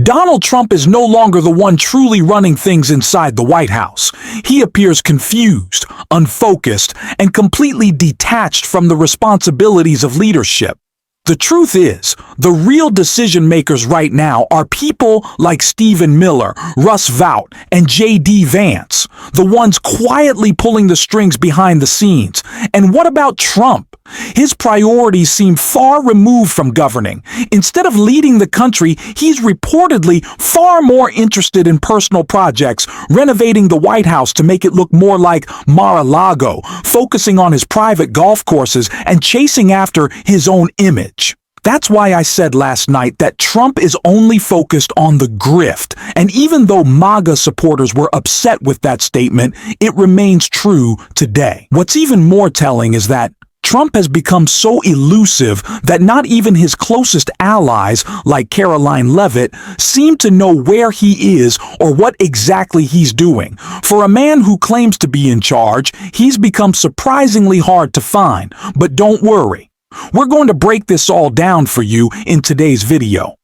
Donald Trump is no longer the one truly running things inside the White House. He appears confused, unfocused, and completely detached from the responsibilities of leadership. The truth is, the real decision makers right now are people like Stephen Miller, Russ Vought, and J.D. Vance, the ones quietly pulling the strings behind the scenes. And what about Trump? His priorities seem far removed from governing. Instead of leading the country, he's reportedly far more interested in personal projects, renovating the White House to make it look more like Mar-a-Lago, focusing on his private golf courses, and chasing after his own image. That's why I said last night that Trump is only focused on the grift, and even though MAGA supporters were upset with that statement, it remains true today. What's even more telling is that Trump has become so elusive that not even his closest allies, like Caroline Leavitt, seem to know where he is or what exactly he's doing. For a man who claims to be in charge, he's become surprisingly hard to find. But don't worry, we're going to break this all down for you in today's video.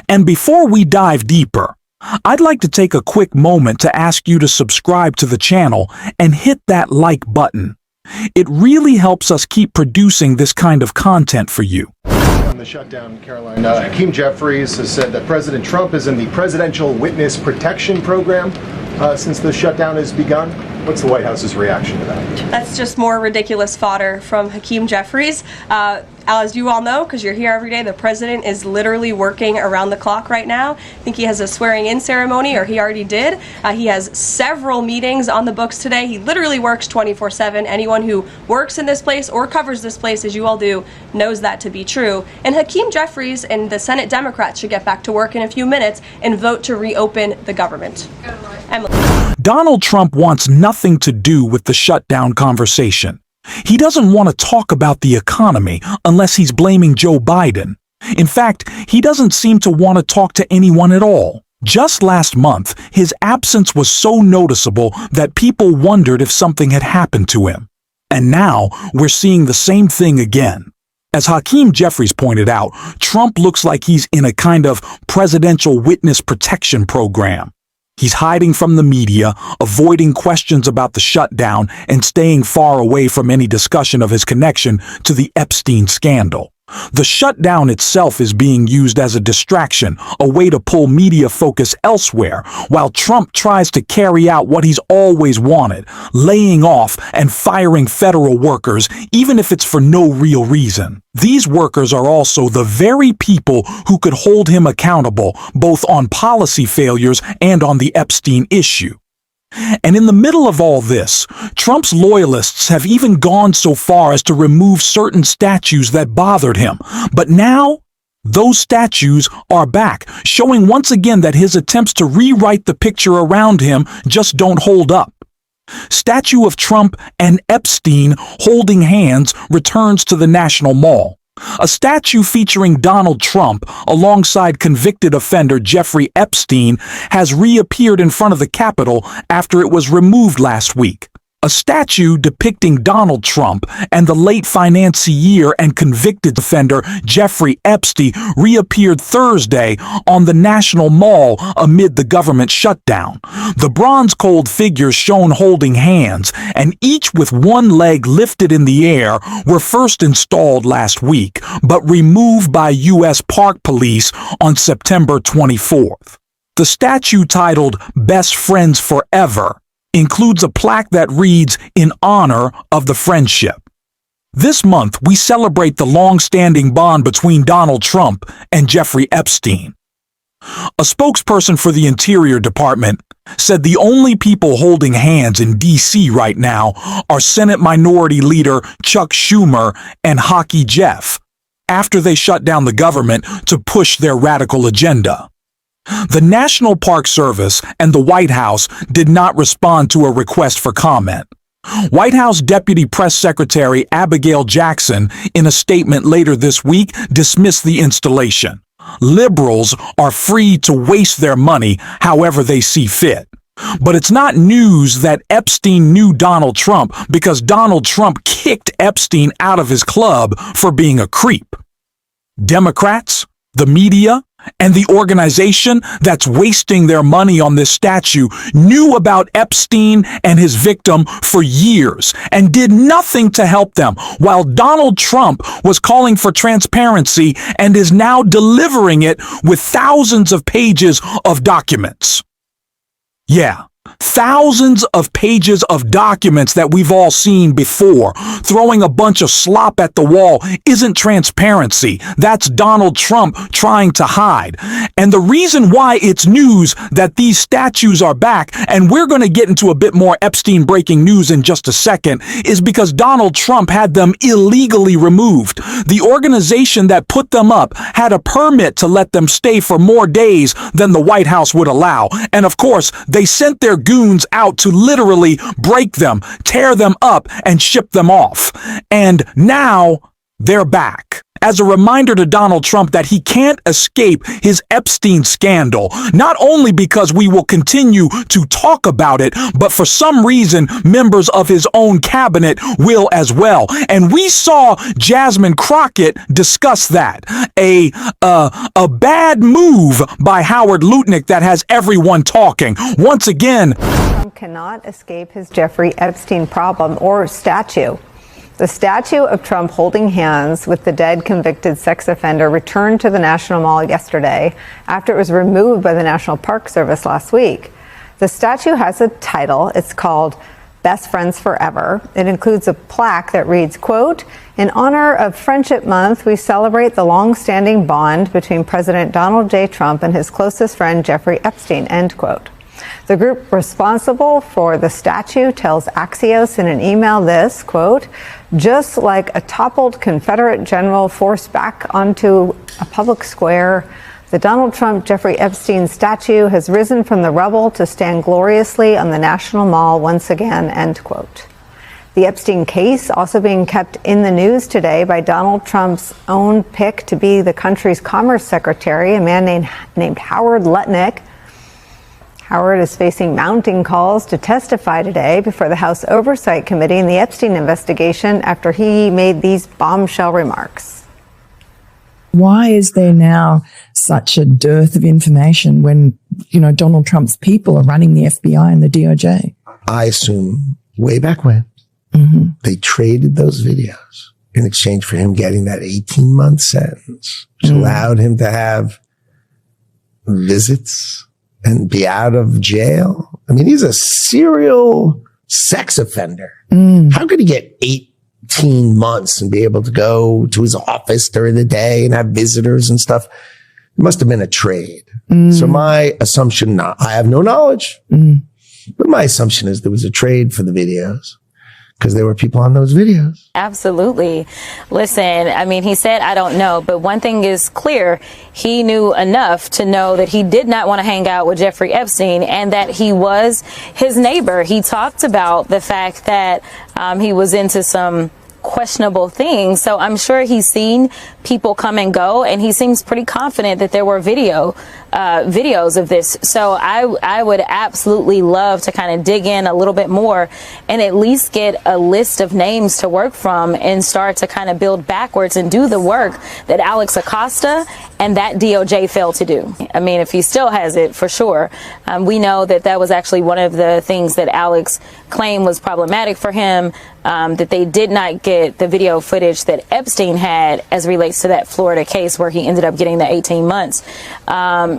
And before we dive deeper, I'd like to take a quick moment to ask you to subscribe to the channel and hit that like button. It really helps us keep producing this kind of content for you. On the shutdown, Caroline, Hakeem Jeffries has said that President Trump is in the Presidential Witness Protection Program since the shutdown has begun. What's the White House's reaction to that? That's just more ridiculous fodder from Hakeem Jeffries. As you all know, because you're here every day, the president is literally working around the clock right now. I think he has a swearing-in ceremony, or he already did. He has several meetings on the books today. He literally works 24/7. Anyone who works in this place or covers this place, as you all do, knows that to be true. And Hakeem Jeffries and the Senate Democrats should get back to work in a few minutes and vote to reopen the government. Donald Trump wants nothing to do with the shutdown conversation. He doesn't want to talk about the economy unless he's blaming Joe Biden. In fact, he doesn't seem to want to talk to anyone at all. Just last month, his absence was so noticeable that people wondered if something had happened to him. And now, we're seeing the same thing again. As Hakeem Jeffries pointed out, Trump looks like he's in a kind of presidential witness protection program. He's hiding from the media, avoiding questions about the shutdown, and staying far away from any discussion of his connection to the Epstein scandal. The shutdown itself is being used as a distraction, a way to pull media focus elsewhere, while Trump tries to carry out what he's always wanted, laying off and firing federal workers, even if it's for no real reason. These workers are also the very people who could hold him accountable, both on policy failures and on the Epstein issue. And in the middle of all this, Trump's loyalists have even gone so far as to remove certain statues that bothered him. But now, those statues are back, showing once again that his attempts to rewrite the picture around him just don't hold up. Statue of Trump and Epstein holding hands returns to the National Mall. A statue featuring Donald Trump alongside convicted offender Jeffrey Epstein has reappeared in front of the Capitol after it was removed last week. A statue depicting Donald Trump and the late financier and convicted offender Jeffrey Epstein reappeared Thursday on the National Mall amid the government shutdown. The bronze-cold figures shown holding hands, and each with one leg lifted in the air, were first installed last week, but removed by U.S. Park Police on September 24th. The statue, titled "Best Friends Forever," includes a plaque that reads, "In honor of the friendship." This month, we celebrate the long-standing bond between Donald Trump and Jeffrey Epstein. A spokesperson for the Interior Department said the only people holding hands in D.C. right now are Senate Minority Leader Chuck Schumer and Hockey Jeff, after they shut down the government to push their radical agenda. The National Park Service and the White House did not respond to a request for comment. White House Deputy Press Secretary Abigail Jackson, in a statement later this week, dismissed the installation. Liberals are free to waste their money however they see fit. But it's not news that Epstein knew Donald Trump because Donald Trump kicked Epstein out of his club for being a creep. Democrats, the media, And the organization that's wasting their money on this statue knew about Epstein and his victim for years and did nothing to help them, while Donald Trump was calling for transparency and is now delivering it with thousands of pages of documents. Yeah. Thousands of pages of documents that we've all seen before. Throwing a bunch of slop at the wall isn't transparency. That's Donald Trump trying to hide. And the reason why it's news that these statues are back, and we're going to get into a bit more Epstein breaking news in just a second, is because Donald Trump had them illegally removed. The organization that put them up had a permit to let them stay for more days than the White House would allow. And of course, they sent their goons out to literally break them, tear them up, and ship them off. And now they're back. As a reminder to Donald Trump that he can't escape his Epstein scandal, not only because we will continue to talk about it, but for some reason, members of his own cabinet will as well. And we saw Jasmine Crockett discuss that. A bad move by Howard Lutnick that has everyone talking. Once again, Trump cannot escape his Jeffrey Epstein problem or statue. The statue of Trump holding hands with the dead convicted sex offender returned to the National Mall yesterday after it was removed by the National Park Service last week. The statue has a title. It's called Best Friends Forever. It includes a plaque that reads, quote, "In honor of Friendship Month, we celebrate the long-standing bond between President Donald J. Trump and his closest friend Jeffrey Epstein," end quote. The group responsible for the statue tells Axios in an email this, quote, "Just like a toppled Confederate general forced back onto a public square, the Donald Trump Jeffrey Epstein statue has risen from the rubble to stand gloriously on the National Mall once again," end quote. The Epstein case also being kept in the news today by Donald Trump's own pick to be the country's commerce secretary, a man named Howard Lutnick. Howard is facing mounting calls to testify today before the House Oversight Committee in the Epstein investigation after he made these bombshell remarks. Why is there now such a dearth of information when, Donald Trump's people are running the FBI and the DOJ? I assume way back when they traded those videos in exchange for him getting that 18-month sentence, which allowed him to have visits and be out of jail. I mean, he's a serial sex offender. How could he get 18 months and be able to go to his office during the day and have visitors and stuff? It must have been a trade. So my assumption, I have no knowledge, but my assumption is there was a trade for the videos because there were people on those videos. Absolutely. Listen, I mean, he said, I don't know, but one thing is clear. He knew enough to know that he did not want to hang out with Jeffrey Epstein and that he was his neighbor. He talked about the fact that he was into some questionable things. So I'm sure he's seen people come and go, and he seems pretty confident that there were videos of this. So I would absolutely love to kind of dig in a little bit more and at least get a list of names to work from and start to kind of build backwards and do the work that Alex Acosta and that DOJ failed to do. I mean, if he still has it, for sure. We know that that was actually one of the things that Alex claimed was problematic for him, that they did not get the video footage that Epstein had as relates to that Florida case where he ended up getting the 18 months.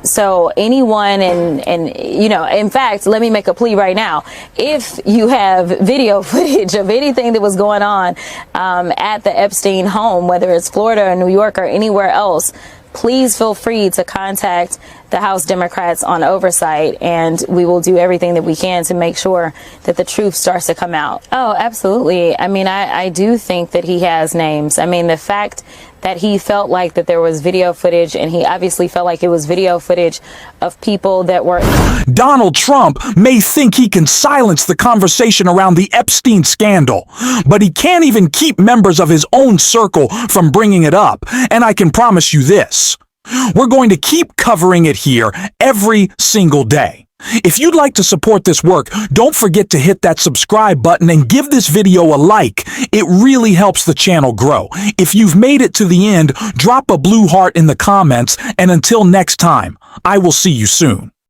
So anyone, in fact, let me make a plea right now. If you have video footage of anything that was going on at the Epstein home, whether it's Florida or New York or anywhere else, please feel free to contact the House Democrats on oversight, and we will do everything that we can to make sure that the truth starts to come out. Oh, absolutely. I mean, I do think that he has names. I mean, the fact that he felt like that there was video footage, and he obviously felt like it was video footage of people that were... Donald Trump may think he can silence the conversation around the Epstein scandal, but he can't even keep members of his own circle from bringing it up. And I can promise you this. We're going to keep covering it here every single day. If you'd like to support this work, don't forget to hit that subscribe button and give this video a like. It really helps the channel grow. If you've made it to the end, drop a blue heart in the comments, and until next time, I will see you soon.